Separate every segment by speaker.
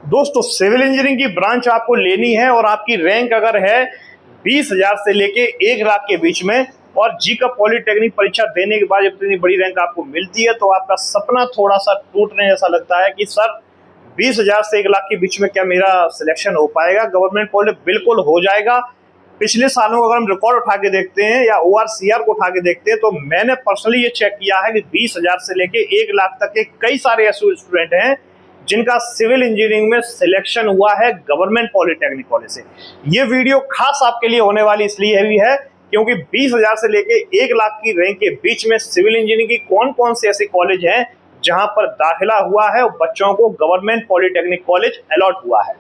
Speaker 1: दोस्तों civil engineering की branch आपको लेनी है और आपकी रैंक अगर है 20,000 से लेके 1 लाख के बीच में और जी का पॉलिटेक्निक परीक्षा देने के बाद जब इतनी बड़ी रैंक आपको मिलती है तो आपका सपना थोड़ा सा टूटने जैसा लगता है कि सर 20,000 से 1 लाख के बीच में क्या मेरा सिलेक्शन हो पाएगा गवर्नमेंट कॉलेज? बिल्कुल हो जाएगा। पिछले सालों का अगर हम रिकॉर्ड उठा के देखते हैं या ORCR को उठा के देखते हैं तो मैंने पर्सनली ये चेक किया है कि 20,000 से लेके 1 लाख तक के कई सारे ऐसे स्टूडेंट हैं जिनका सिविल इंजीनियरिंग में सिलेक्शन हुआ है गवर्नमेंट पॉलिटेक्निक कॉलेज से। ये वीडियो खास आपके लिए होने वाली इसलिए भी है क्योंकि 20,000 से लेके 1 लाख की रैंक के बीच में सिविल इंजीनियरिंग की कौन कौन से ऐसे कॉलेज हैं जहां पर दाखिला हुआ है और बच्चों को गवर्नमेंट पॉलिटेक्निक कॉलेज अलॉट हुआ है।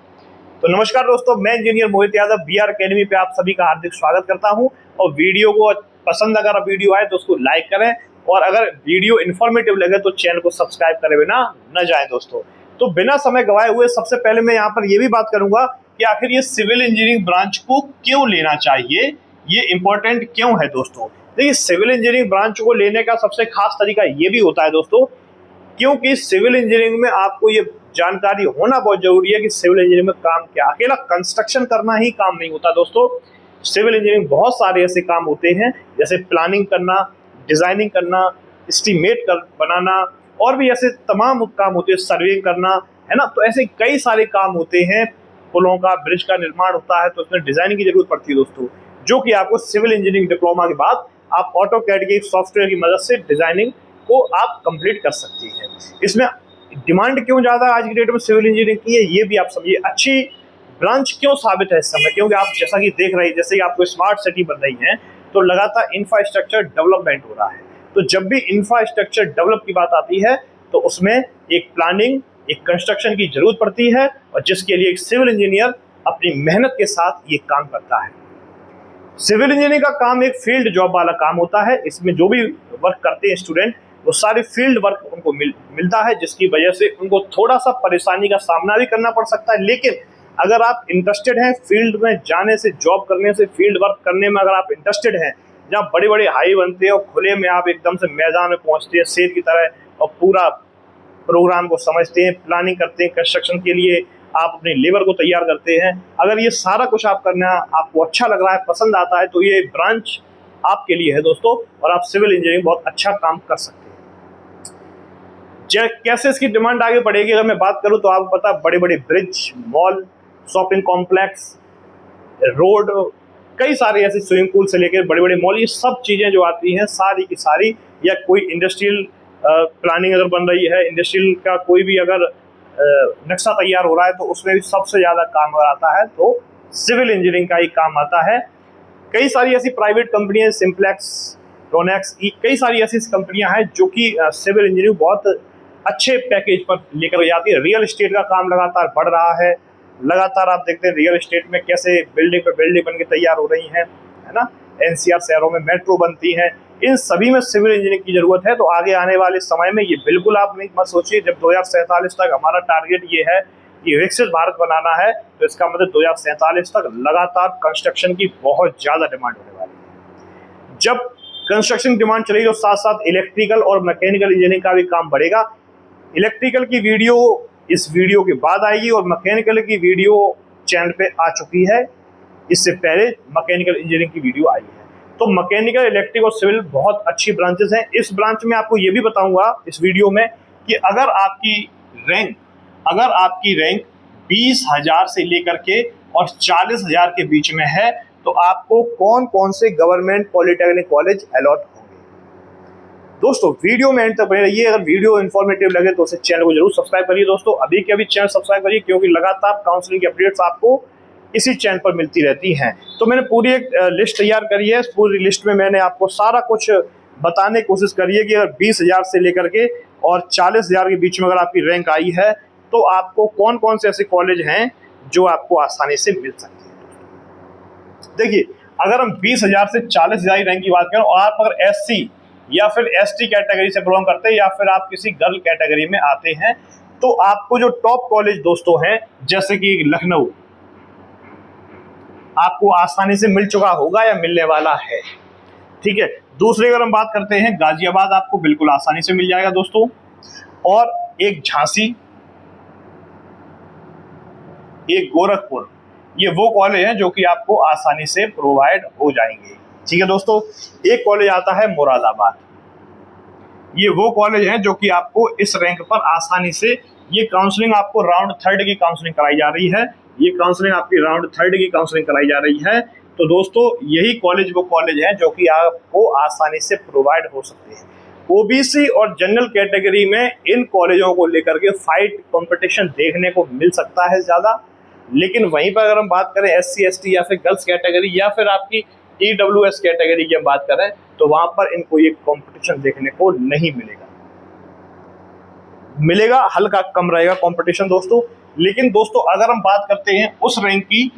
Speaker 1: तो नमस्कार दोस्तों, मैं इंजीनियर मोहित यादव BR अकेडमी पे आप सभी का हार्दिक स्वागत करता हूं। और वीडियो को पसंद अगर वीडियो आए तो उसको लाइक करें और अगर वीडियो इन्फॉर्मेटिव लगे तो चैनल को सब्सक्राइब करे बिना न जाए दोस्तों। तो बिना समय गवाए हुए सबसे पहले मैं यहाँ पर ये भी बात करूंगा कि आखिर ये सिविल इंजीनियरिंग ब्रांच को क्यों लेना चाहिए, ये इंपॉर्टेंट क्यों है दोस्तों। देखिए सिविल इंजीनियरिंग ब्रांच को लेने का सबसे खास तरीका ये भी होता है दोस्तों क्योंकि सिविल इंजीनियरिंग में आपको ये जानकारी होना बहुत जरूरी है कि सिविल इंजीनियरिंग में काम क्या, अकेला कंस्ट्रक्शन करना ही काम नहीं होता दोस्तों। सिविल इंजीनियरिंग बहुत सारे ऐसे काम होते हैं जैसे प्लानिंग करना, डिजाइनिंग करना, एस्टीमेट बनाना और भी ऐसे तमाम काम होते हैं, सर्वेइंग करना, है ना। तो ऐसे कई सारे काम होते हैं। पुलों का, ब्रिज का निर्माण होता है तो उसमें डिजाइनिंग की जरूरत पड़ती है दोस्तों, जो कि आपको सिविल इंजीनियरिंग डिप्लोमा के बाद आप ऑटोकैड के सॉफ्टवेयर की मदद से डिजाइनिंग को आप कंप्लीट कर सकती हैं। इसमें डिमांड क्यों ज्यादा आज की डेट में सिविल इंजीनियरिंग की है ये भी आप समझिए। अच्छी ब्रांच क्यों साबित है इस समय, क्योंकि आप जैसा कि देख रहे हैं जैसे कि आपको स्मार्ट सिटी बन रही है तो लगातार इंफ्रास्ट्रक्चर डेवलपमेंट हो रहा है। तो जब भी इंफ्रास्ट्रक्चर डेवलप की बात आती है तो उसमें एक प्लानिंग, एक कंस्ट्रक्शन की जरूरत पड़ती है और जिसके लिए एक सिविल इंजीनियर अपनी मेहनत के साथ ये काम करता है। सिविल इंजीनियरिंग का काम एक फील्ड जॉब वाला काम होता है। इसमें जो भी वर्क करते हैं स्टूडेंट वो सारे फील्ड वर्क उनको मिलता है, जिसकी वजह से उनको थोड़ा सा परेशानी का सामना भी करना पड़ सकता है। लेकिन अगर आप इंटरेस्टेड हैं फील्ड में जाने से, जॉब करने से, फील्ड वर्क करने में अगर आप इंटरेस्टेड हैं जहाँ बड़े बड़े हाई बनते हैं और खुले में आप एकदम से मैदान में पहुंचते हैं शेर की तरह और पूरा प्रोग्राम को समझते हैं, प्लानिंग करते हैं, कंस्ट्रक्शन के लिए आप अपने लेबर को तैयार करते हैं, अगर ये सारा कुछ आप करना आपको अच्छा लग रहा है, पसंद आता है तो ये ब्रांच आपके लिए है दोस्तों और आप सिविल इंजीनियरिंग बहुत अच्छा काम कर सकते हैं। कैसे इसकी डिमांड आगे बढ़ेगी अगर मैं बात करूं तो आपको पता बड़े बड़े bridge, mall, shopping complex, road, कई सारे ऐसे स्विमिंग पूल से लेकर बड़े बड़े मॉल, ये सब चीजें जो आती हैं सारी की सारी, या कोई इंडस्ट्रियल प्लानिंग अगर बन रही है, इंडस्ट्रियल का कोई भी अगर नक्शा तैयार हो रहा है तो उसमें भी सबसे ज्यादा काम आता है तो सिविल इंजीनियरिंग का ही काम आता है। कई सारी ऐसी प्राइवेट कंपनियां, सिंप्लेक्स, रोनेक्स, कई सारी ऐसी कंपनियां हैं जो कि सिविल इंजीनियरिंग बहुत अच्छे पैकेज पर लेकर जाती है। रियल एस्टेट का काम लगातार बढ़ रहा है, लगातार आप देखते हैं रियल एस्टेट में कैसे बिल्डिंग पे बिल्डिंग बन के तैयार हो रही हैं, है ना। NCR शहरों में मेट्रो बनती हैं, इन सभी में सिविल इंजीनियरिंग की जरूरत है। तो आगे आने वाले समय में ये बिल्कुल आप नहीं मत सोचिए, जब 2047 तक हमारा टारगेट ये है कि विकसित भारत बनाना है तो इसका मतलब 2047 तक लगातार कंस्ट्रक्शन की बहुत ज्यादा डिमांड होने वाली है। जब कंस्ट्रक्शन डिमांड चलेगी तो साथ साथ इलेक्ट्रिकल और मैकेनिकल इंजीनियरिंग का भी काम बढ़ेगा। इलेक्ट्रिकल की वीडियो इस वीडियो के बाद आएगी और मैकेनिकल की वीडियो चैनल पे आ चुकी है, इससे पहले मैकेनिकल इंजीनियरिंग की वीडियो आई है। तो मैकेनिकल, इलेक्ट्रिक और सिविल बहुत अच्छी ब्रांचेस हैं। इस ब्रांच में आपको ये भी बताऊंगा इस वीडियो में कि अगर आपकी रैंक 20,000 से लेकर के और 40,000 के बीच में है तो आपको कौन कौन से गवर्नमेंट पॉलिटेक्निक कॉलेज अलॉट होंगे। दोस्तों वीडियो में एंड तक बने रहिए। अगर वीडियो इन्फॉर्मेटिव लगे तो उसे चैनल को जरूर सब्सक्राइब करिए दोस्तों, अभी के अभी चैनल सब्सक्राइब करिए क्योंकि लगातार काउंसलिंग की अपडेट्स आपको इसी चैनल पर मिलती रहती हैं। तो मैंने पूरी एक लिस्ट तैयार करी है, पूरी लिस्ट में मैंने आपको सारा कुछ बताने की कोशिश करी है कि अगर 20,000 से लेकर के और 40,000 के बीच में अगर आपकी रैंक आई है तो आपको कौन कौन से ऐसे कॉलेज हैं जो आपको आसानी से मिल सकते हैं। देखिए अगर हम 20,000 से 40,000 रैंक की बात करें और आप अगर SC या फिर ST कैटेगरी से बिलोंग करते हैं या फिर आप किसी गर्ल कैटेगरी में आते हैं तो आपको जो टॉप कॉलेज दोस्तों हैं जैसे कि लखनऊ आपको आसानी से मिल चुका होगा या मिलने वाला है, ठीक है। दूसरे अगर हम बात करते हैं गाजियाबाद आपको बिल्कुल आसानी से मिल जाएगा दोस्तों, और एक झांसी, एक गोरखपुर, ये वो कॉलेज हैं जो कि आपको आसानी से प्रोवाइड हो जाएंगे। ठीक है दोस्तों, एक कॉलेज आता है मुरादाबाद, ये वो कॉलेज हैं जो कि आपको इस रैंक पर आसानी से, ये काउंसलिंग आपको राउंड 3 की काउंसलिंग कराई जा रही है, ये काउंसलिंग आपकी राउंड 3 की काउंसलिंग कराई जा रही है। तो दोस्तों यही कॉलेज वो कॉलेज है जो कि आपको आसानी से प्रोवाइड हो सकते हैं। ओबीसी और जनरल कैटेगरी में इन कॉलेजों को लेकर के फाइट कंपटीशन देखने को मिल सकता है ज़्यादा, लेकिन वहीं पर अगर हम बात करें SC ST या फिर गर्ल्स कैटेगरी या फिर आपकी EWS कैटेगरी की हम बात करें, तो वहां पर इनको ये कंपटीशन देखने को नहीं मिलेगा, हल्का कम रहेगा कंपटीशन दोस्तों। लेकिन दोस्तों अगर हम बात करते हैं उस रैंक की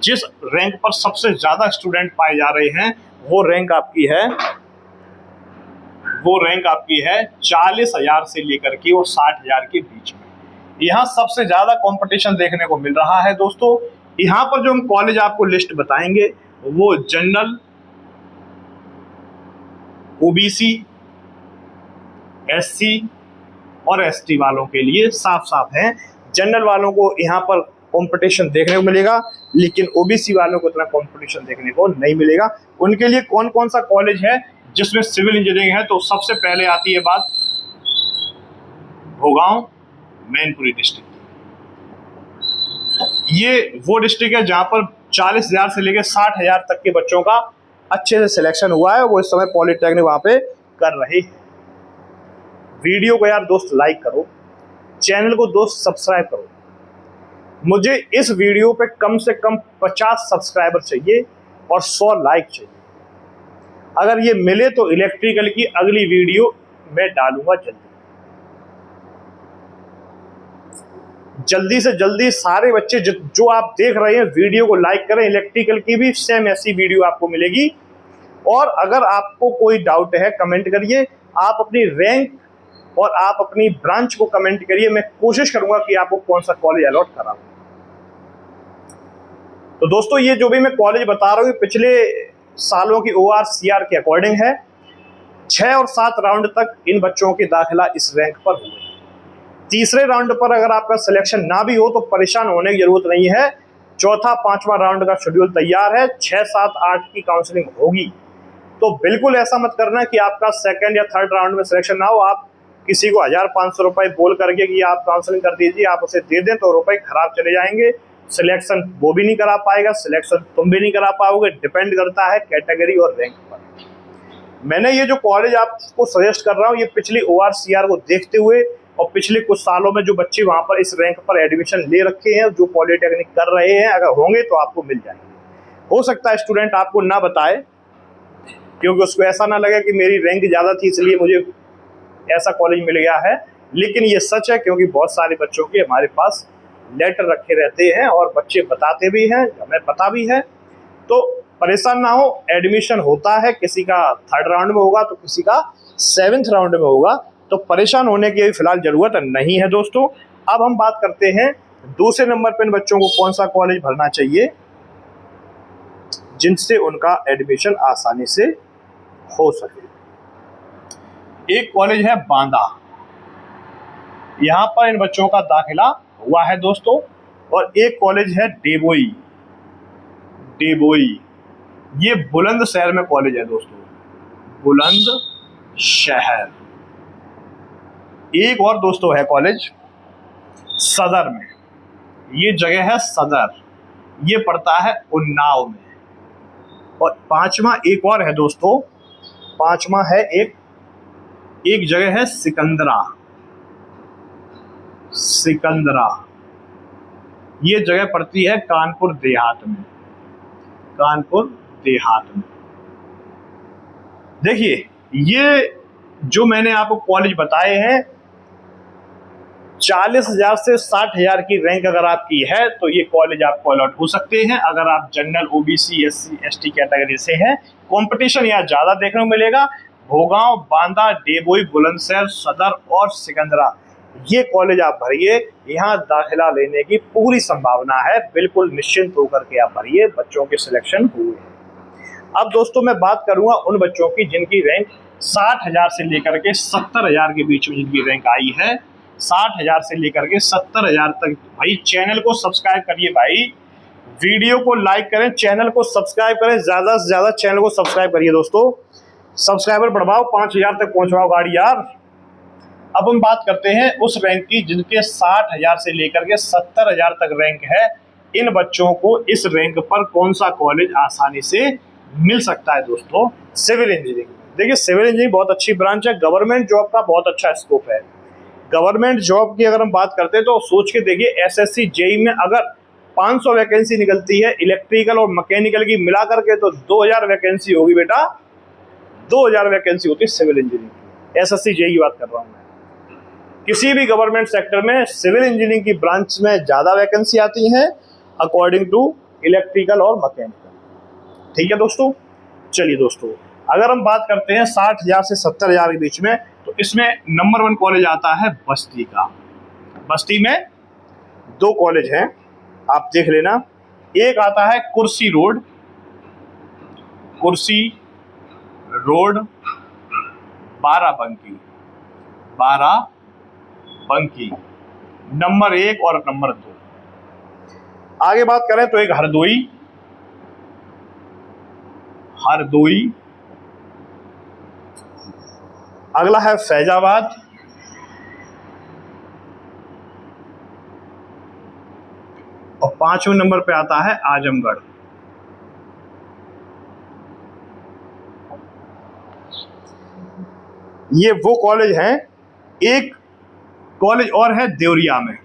Speaker 1: जिस रैंक पर सबसे ज्यादा स्टूडेंट पाए जा रहे हैं, वो रैंक आपकी है 40,000 से लेकर के और 60,000 के बीच में। यहाँ सबसे ज्यादा कंपटीशन देखने को मिल रहा है दोस्तों। यहाँ पर जो हम कॉलेज आपको लिस्ट बताएंगे वो जनरल, ओबीसी, SC और ST वालों के लिए साफ साफ है। जनरल वालों को यहाँ पर कंपटीशन देखने को मिलेगा, लेकिन ओबीसी वालों को इतना कंपटीशन देखने को नहीं मिलेगा। उनके लिए कौन कौन सा कॉलेज है जिसमें सिविल इंजीनियरिंग है, तो सबसे पहले आती है बात भोगांव, मैनपुरी डिस्ट्रिक्ट। ये वो डिस्ट्रिक्ट है जहां पर 40,000 से लेकर 60,000 तक के बच्चों का अच्छे से सिलेक्शन हुआ है, वो इस समय पॉलिटेक्निक वहां पे कर रहे हैं। वीडियो को यार दोस्त लाइक करो, चैनल को दोस्त सब्सक्राइब करो। मुझे इस वीडियो पे कम से कम 50 सब्सक्राइबर चाहिए और 100 लाइक चाहिए। अगर ये मिले तो इलेक्ट्रिकल की अगली वीडियो मैं डालूंगा जल्दी से जल्दी। सारे बच्चे जो आप देख रहे हैं वीडियो को लाइक करें। इलेक्ट्रिकल की भी सेम ऐसी वीडियो आपको मिलेगी। और अगर आपको कोई डाउट है कमेंट करिए, आप अपनी रैंक और आप अपनी ब्रांच को कमेंट करिए, मैं कोशिश करूंगा कि आपको कौन सा कॉलेज अलॉट कराऊं। तो दोस्तों ये जो भी मैं कॉलेज बता रहा हूँ पिछले सालों की ORCR के अकॉर्डिंग है। 6 और 7 राउंड तक इन बच्चों के दाखिला इस रैंक पर हुए। तीसरे राउंड पर अगर आपका सिलेक्शन ना भी हो तो परेशान होने की जरूरत नहीं है। चौथा 5वां राउंड का शेड्यूल तैयार है, 6, 7, 8 की काउंसलिंग होगी। तो बिल्कुल ऐसा मत करना कि आपका सेकंड या थर्ड राउंड में सिलेक्शन ना हो। आप किसी को 1,500 रुपए बोल करके कि आप काउंसलिंग कर दीजिए, आप उसे दे दें तो रुपए खराब चले जाएंगे। सिलेक्शन वो भी नहीं करा पाएगा, सिलेक्शन तुम भी नहीं करा पाओगे। डिपेंड करता है कैटेगरी और रैंक पर। मैंने ये जो कॉलेज आपको सजेस्ट कर रहा हूँ ये पिछली ORCR को देखते हुए और पिछले कुछ सालों में जो बच्चे वहां पर इस रैंक पर एडमिशन ले रखे हैं, जो पॉलिटेक्निक कर रहे हैं, अगर होंगे तो आपको मिल जाएंगे। हो सकता है स्टूडेंट आपको ना बताए, क्योंकि उसको ऐसा ना लगे कि मेरी रैंक ज़्यादा थी इसलिए मुझे ऐसा कॉलेज मिल गया है। लेकिन ये सच है, क्योंकि बहुत सारे बच्चों के हमारे पास लेटर रखे रहते हैं और बच्चे बताते भी हैं, हमें पता भी है। तो परेशान ना हो, एडमिशन होता है, किसी का 3rd राउंड में होगा तो किसी का 7th राउंड में होगा। तो परेशान होने की फिलहाल जरूरत नहीं है दोस्तों। अब हम बात करते हैं दूसरे नंबर पर इन बच्चों को कौन सा कॉलेज भरना चाहिए जिनसे उनका एडमिशन आसानी से हो सके। एक कॉलेज है बांदा, यहां पर इन बच्चों का दाखिला हुआ है दोस्तों। और एक कॉलेज है डेबोई, ये बुलंदशहर में कॉलेज है दोस्तों, बुलंदशहर। एक और दोस्तों है कॉलेज सदर में, ये जगह है सदर, ये पड़ता है उन्नाव में। और 5वां एक और है दोस्तों, 5वां है एक जगह है सिकंदरा, ये जगह पड़ती है कानपुर देहात में। देखिए ये जो मैंने आपको कॉलेज बताए हैं, 40,000 से 60,000 की रैंक अगर आपकी है तो ये कॉलेज आपको अलॉट हो सकते हैं। अगर आप general, OBC, SC, ST category से हैं, कंपटीशन यहाँ ज़्यादा देखने को मिलेगा। भोगांव, बांदा, डेबोई, बुलंदशहर, सदर और सिकंदरा, ये कॉलेज आप भरिए, यहाँ दाखिला लेने की पूरी संभावना है। बिल्कुल निश्चिंत होकर के आप भरिए, बच्चों के सिलेक्शन हुए। अब दोस्तों मैं बात करूंगा उन बच्चों की जिनकी रैंक 60,000 से लेकर के 70,000 के बीच में जिनकी रैंक आई है। 60,000 से लेकर के 70,000 तक। भाई चैनल को सब्सक्राइब करिए भाई, वीडियो को लाइक करें, चैनल को सब्सक्राइब करें, ज़्यादा से ज़्यादा चैनल को सब्सक्राइब करिए दोस्तों, सब्सक्राइबर बढ़वाओ, 5,000 तक पहुंचवाओ गाड़ी यार। अब हम बात करते हैं उस रैंक की जिनके 60,000 से लेकर के 70,000 तक रैंक है। इन बच्चों को इस रैंक पर कौन सा कॉलेज आसानी से मिल सकता है दोस्तों? Civil engineering. देखिए सिविल इंजीनियरिंग बहुत अच्छी ब्रांच है, गवर्नमेंट जॉब का बहुत अच्छा स्कोप है। गवर्नमेंट जॉब की अगर हम बात करते हैं तो सोच के देखिए, एसएससी जेई में अगर 500 वैकेंसी निकलती है इलेक्ट्रिकल और मैकेनिकल की मिला करके, तो 2000 वैकेंसी होगी बेटा, 2000 वैकेंसी होती है सिविल इंजीनियरिंग की। एसएससी जेई की बात कर रहा हूँ मैं। किसी भी गवर्नमेंट सेक्टर में सिविल इंजीनियरिंग की ब्रांच में ज़्यादा वैकेंसी आती हैं अकॉर्डिंग टू इलेक्ट्रिकल और मैकेनिकल। ठीक है दोस्तों, चलिए दोस्तों, अगर हम बात करते हैं 60,000 से 70,000 के बीच में, तो इसमें नंबर 1 कॉलेज आता है बस्ती का। बस्ती में 2 कॉलेज हैं, आप देख लेना। एक आता है कुर्सी रोड, कुर्सी रोड बाराबंकी, बाराबंकी नंबर 1 और नंबर 2। आगे बात करें तो एक हरदोई, हरदोई, अगला है फैजाबाद, और 5वें नंबर पे आता है आजमगढ़। ये वो कॉलेज हैं। एक कॉलेज और है देवरिया में।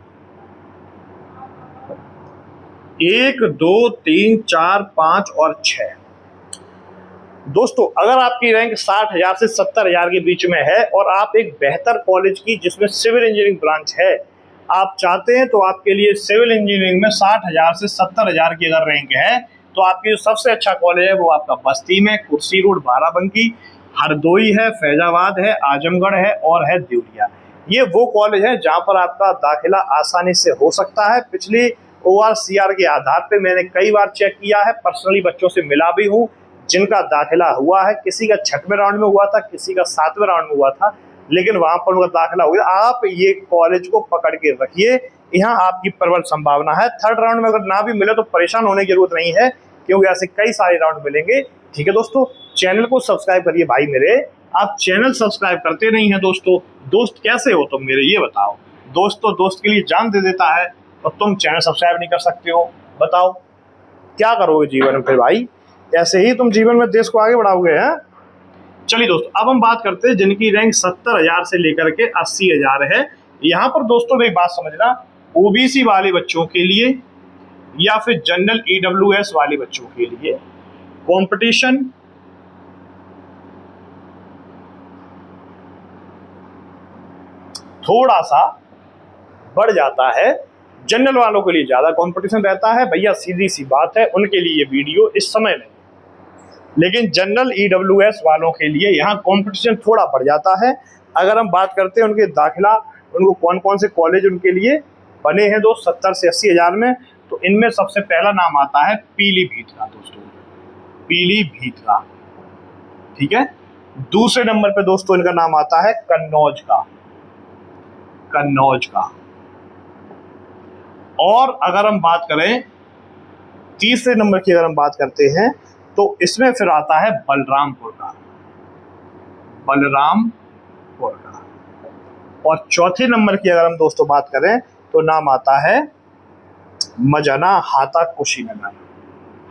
Speaker 1: 1, 2, 3, 4, 5 और 6। दोस्तों अगर आपकी रैंक 60,000 से 70,000 के बीच में है और आप एक बेहतर कॉलेज की जिसमें सिविल इंजीनियरिंग ब्रांच है आप चाहते हैं, तो आपके लिए सिविल इंजीनियरिंग में 60,000 से 70,000 की अगर रैंक है, तो आपके जो सबसे अच्छा कॉलेज है वो आपका बस्ती में, कुर्सी रोड बाराबंकी, हरदोई है, फैजाबाद है, आजमगढ़ है और है देवरिया। ये वो कॉलेज है जहाँ पर आपका दाखिला आसानी से हो सकता है। पिछली ORCR के आधार पे मैंने कई बार चेक किया है, पर्सनली बच्चों से मिला भी हूँ जिनका दाखिला हुआ है। किसी का 6वें राउंड में हुआ था, किसी का 7वें राउंड में हुआ था, लेकिन वहां पर उनका दाखिला हो गया। आप ये कॉलेज को पकड़ के रखिए, यहाँ आपकी प्रबल संभावना है। 3rd राउंड में अगर ना भी मिले तो परेशान होने की जरूरत नहीं है, क्योंकि ऐसे कई सारे राउंड मिलेंगे। ठीक है दोस्तों, चैनल को सब्सक्राइब करिए भाई मेरे। आप चैनल सब्सक्राइब करते नहीं है दोस्तों। दोस्त कैसे हो तुम मेरे, ये बताओ। दोस्त तो दोस्त के लिए जान दे देता है और तुम चैनल सब्सक्राइब नहीं कर सकते हो, बताओ क्या करोगे जीवन में फिर भाई? ऐसे ही तुम जीवन में देश को आगे बढ़ाओगे हैं। चलिए दोस्तों, अब हम बात करते हैं जिनकी रैंक 70,000 से लेकर के 80,000 है। यहाँ पर दोस्तों मेरी बात समझना, ओबीसी वाले बच्चों के लिए या फिर जनरल EWS वाले बच्चों के लिए कंपटीशन थोड़ा सा बढ़ जाता है। जनरल वालों के लिए ज्यादा कंपटीशन रहता है भैया, सीधी सी बात है, उनके लिए ये वीडियो इस समय नहीं। लेकिन जनरल EWS वालों के लिए यहाँ कंपटीशन थोड़ा बढ़ जाता है। अगर हम बात करते हैं उनके दाखिला, उनको कौन कौन से कॉलेज उनके लिए बने हैं दोस्त 70 से 80,000 में, तो इनमें सबसे पहला नाम आता है पीलीभीत का दोस्तों, पीलीभीत का। ठीक है, दूसरे नंबर पे दोस्तों इनका नाम आता है कन्नौज का, कन्नौज का। और अगर हम बात करें तीसरे नंबर की, अगर हम बात करते हैं तो इसमें फिर आता है बलरामपुर का, बलरामपुर का। और चौथे नंबर की अगर हम दोस्तों बात करें तो नाम आता है मजना हाता कुशीनगर,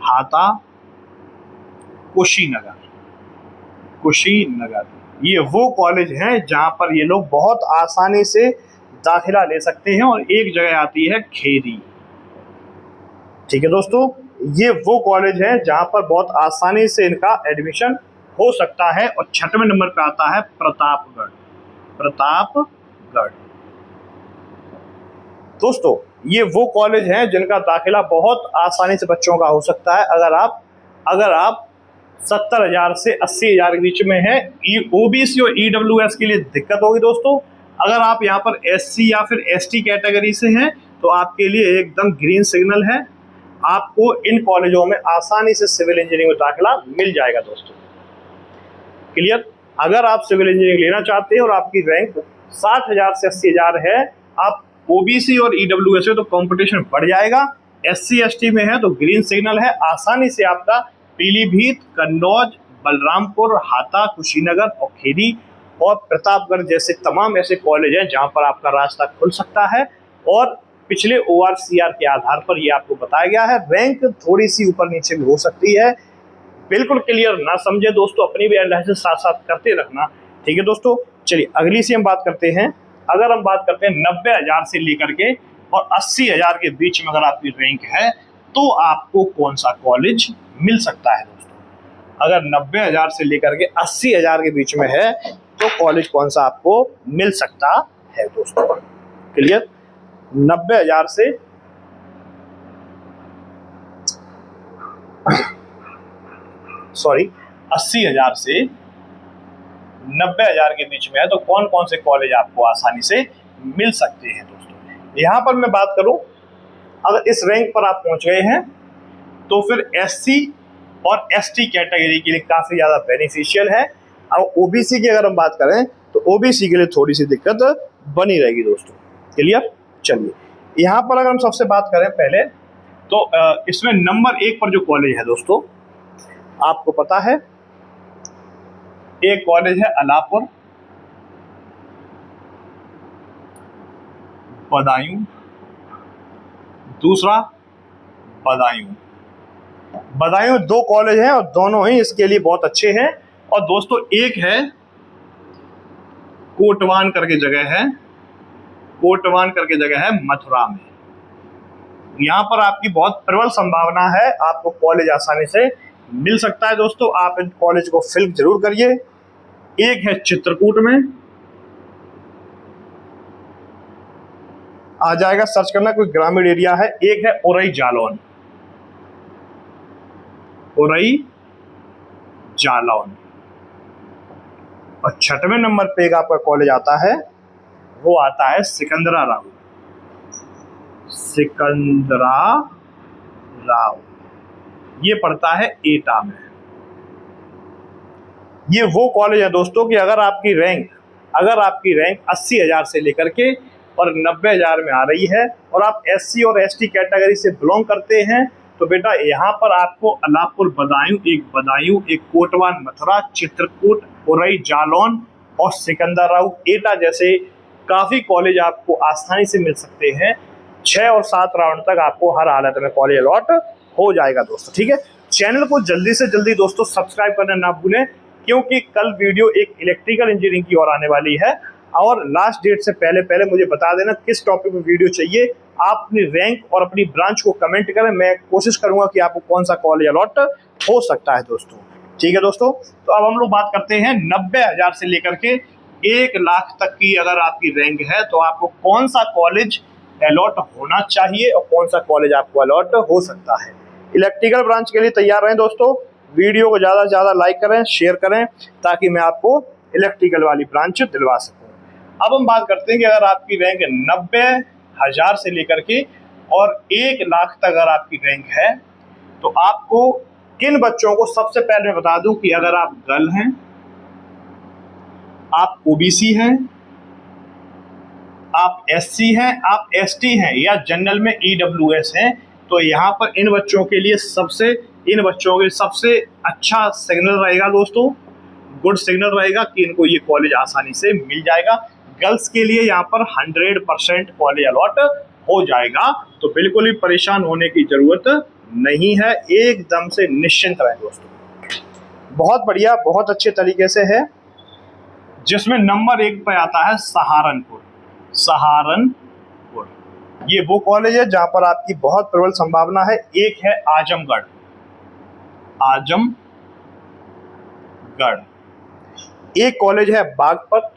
Speaker 1: हाता कुशीनगर, कुशीनगर। ये वो कॉलेज हैं जहां पर ये लोग बहुत आसानी से दाखिला ले सकते हैं। और एक जगह आती है खेरी। ठीक है दोस्तों, ये वो कॉलेज है जहां पर बहुत आसानी से इनका एडमिशन हो सकता है। और 6वें नंबर पे आता है प्रतापगढ़, प्रतापगढ़। दोस्तों ये वो कॉलेज हैं जिनका दाखिला बहुत आसानी से बच्चों का हो सकता है अगर आप 70,000 से 80,000 के बीच में है। ओबीसी और EWS के लिए दिक्कत होगी दोस्तों। अगर आप यहाँ पर SC या फिर ST कैटेगरी से हैं तो आपके लिए एकदम ग्रीन सिग्नल है, आपको इन कॉलेजों में आसानी से सिविल इंजीनियरिंग में दाखिला मिल जाएगा दोस्तों। क्लियर? अगर आप सिविल इंजीनियरिंग लेना चाहते हैं और आपकी रैंक 60,000 से 80,000 है, आप ओबीसी और ईडब्ल्यूएस है तो कंपटीशन बढ़ जाएगा। SC ST में है तो ग्रीन सिग्नल है, आसानी से आपका पीलीभीत, कन्नौज, बलरामपुर, हाता, कुशीनगर और खेड़ी और प्रतापगढ़ जैसे तमाम ऐसे कॉलेज हैं जहां पर आपका रास्ता खुल सकता है। और पिछले ORCR के आधार पर ये आपको बताया गया है। रैंक थोड़ी सी ऊपर नीचे भी हो सकती है, बिल्कुल क्लियर ना समझे दोस्तों, अपनी भी एनालिसिस साथ साथ करते रखना, ठीक है दोस्तों। चलिए अगली से हम बात करते हैं। अगर हम बात करते हैं 90,000 से लेकर के और 80,000 के बीच में अगर आपकी रैंक है तो आपको कौन सा कॉलेज मिल सकता है दोस्तों। अगर 90,000 से लेकर के 80,000 के बीच में है तो कॉलेज कौन सा आपको मिल सकता है दोस्तों। क्लियर, 90,000 से 80,000 से 90,000 के बीच में है तो कौन कौन से कॉलेज आपको आसानी से मिल सकते हैं दोस्तों। यहाँ पर मैं बात करूं, अगर इस रैंक पर आप पहुंच गए हैं तो फिर SC और ST कैटेगरी के लिए काफी ज्यादा बेनिफिशियल है। अब OBC की अगर हम बात करें तो OBC के लिए थोड़ी सी दिक्कत बनी रहेगी दोस्तों। क्लियर, चलिए यहाँ पर अगर हम सबसे बात करें पहले तो इसमें नंबर 1 पर जो कॉलेज है दोस्तों, आपको पता है एक कॉलेज है अलापुर, बदायूं, दूसरा बदायूं। बदायूं 2 कॉलेज हैं और दोनों ही इसके लिए बहुत अच्छे हैं। और दोस्तों एक है कोटवान करके जगह है, कोटवान करके जगह है मथुरा में। यहाँ पर आपकी बहुत प्रबल संभावना है, आपको कॉलेज आसानी से मिल सकता है दोस्तों। आप इन कॉलेज को फिल जरूर करिए। एक है चित्रकूट में, आ जाएगा, सर्च करना, कोई ग्रामीण एरिया है। एक है उरई जालौन, उरई जालौन। और 6वें नंबर पे एक आपका कॉलेज आता है, वो आता है सिकंदरा राव, सिकंदरा राव। ये पड़ता है एटा में। ये वो कॉलेज है दोस्तों कि अगर आपकी रैंक 80,000 से लेकर के और 90,000 में आ रही है और आप SC और ST कैटेगरी से बिलोंग करते हैं तो बेटा यहाँ पर आपको अलापुर, बदायूं, एक कोटवान, मथुरा, चित्रकूट, उरई जालौन और सिकंदराव एटा जैसे काफ़ी कॉलेज आपको आसानी से मिल सकते हैं। 6 और 7 राउंड तक आपको हर हालत में कॉलेज अलॉट हो जाएगा दोस्तों, ठीक है। चैनल को जल्दी से जल्दी दोस्तों सब्सक्राइब करना ना भूलें, क्योंकि कल वीडियो एक इलेक्ट्रिकल इंजीनियरिंग की ओर आने वाली है। और लास्ट डेट से पहले मुझे बता देना किस टॉपिक में वीडियो चाहिए। आप अपनी रैंक और अपनी ब्रांच को कमेंट करें, मैं कोशिश करूंगा कि आपको कौन सा कॉलेज अलॉट हो सकता है दोस्तों, ठीक है दोस्तों। तो अब हम लोग बात करते हैं 90,000 से लेकर के 1 लाख तक की अगर आपकी रैंक है तो आपको कौन सा कॉलेज अलॉट होना चाहिए और कौन सा कॉलेज आपको अलॉट हो सकता है। इलेक्ट्रिकल ब्रांच के लिए तैयार रहें दोस्तों, वीडियो को ज़्यादा से ज़्यादा लाइक करें, शेयर करें, ताकि मैं आपको इलेक्ट्रिकल वाली ब्रांच दिलवा सकूं। अब हम बात करते हैं कि अगर आपकी रैंक 90,000 से लेकर के और 1 लाख तक अगर आपकी रैंक है तो आपको किन बच्चों को, सबसे पहले मैं बता दूं कि अगर आप गर्ल हैं, आप OBC हैं, आप SC हैं, आप ST हैं या जनरल में EWS हैं, तो यहाँ पर इन बच्चों के लिए सबसे अच्छा सिग्नल रहेगा दोस्तों, गुड सिग्नल रहेगा कि इनको ये कॉलेज आसानी से मिल जाएगा। गर्ल्स के लिए यहाँ पर 100% कॉलेज अलॉट हो जाएगा, तो बिल्कुल भी परेशान होने की जरूरत नहीं है, एकदम से निश्चिंत रहें दोस्तों। बहुत बढ़िया, बहुत अच्छे तरीके से है। जिसमें नंबर 1 पे आता है सहारनपुर। ये वो कॉलेज है जहां पर आपकी बहुत प्रबल संभावना है। एक है आजमगढ़, एक कॉलेज है बागपत,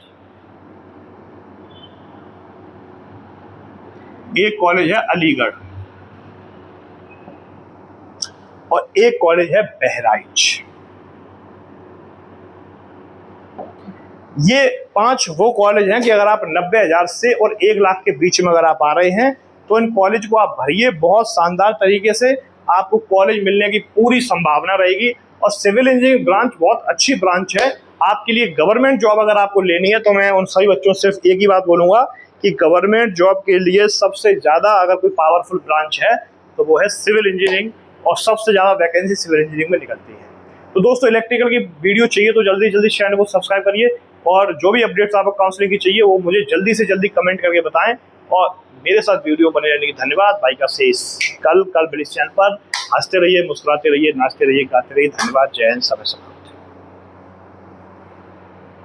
Speaker 1: एक कॉलेज है अलीगढ़ और एक कॉलेज है बहराइच। ये 5 वो कॉलेज हैं कि अगर आप 90,000 से और 1 लाख के बीच में अगर आप आ रहे हैं तो इन कॉलेज को आप भरिए, बहुत शानदार तरीके से आपको कॉलेज मिलने की पूरी संभावना रहेगी। और सिविल इंजीनियरिंग ब्रांच बहुत अच्छी ब्रांच है आपके लिए गवर्नमेंट जॉब अगर आपको लेनी है तो मैं उन सभी बच्चों से सिर्फ एक ही बात बोलूँगा कि गवर्नमेंट जॉब के लिए सबसे ज़्यादा अगर कोई पावरफुल ब्रांच है तो वो है सिविल इंजीनियरिंग, और सबसे ज़्यादा वैकेंसी सिविल इंजीनियरिंग में निकलती है। तो दोस्तों इलेक्ट्रिकल की वीडियो चाहिए तो जल्दी जल्दी चैनल को सब्सक्राइब करिए, और जो भी अपडेट्स आपको काउंसलिंग की चाहिए वो मुझे जल्दी से जल्दी कमेंट करके बताएं। और मेरे साथ वीडियो बने रहने की धन्यवाद। भाई का शेष कल मिली चैनल पर। हंसते रहिए, मुस्कुराते रहिए, नाचते रहिए, गाते रहिए। धन्यवाद। जय हिंद। समय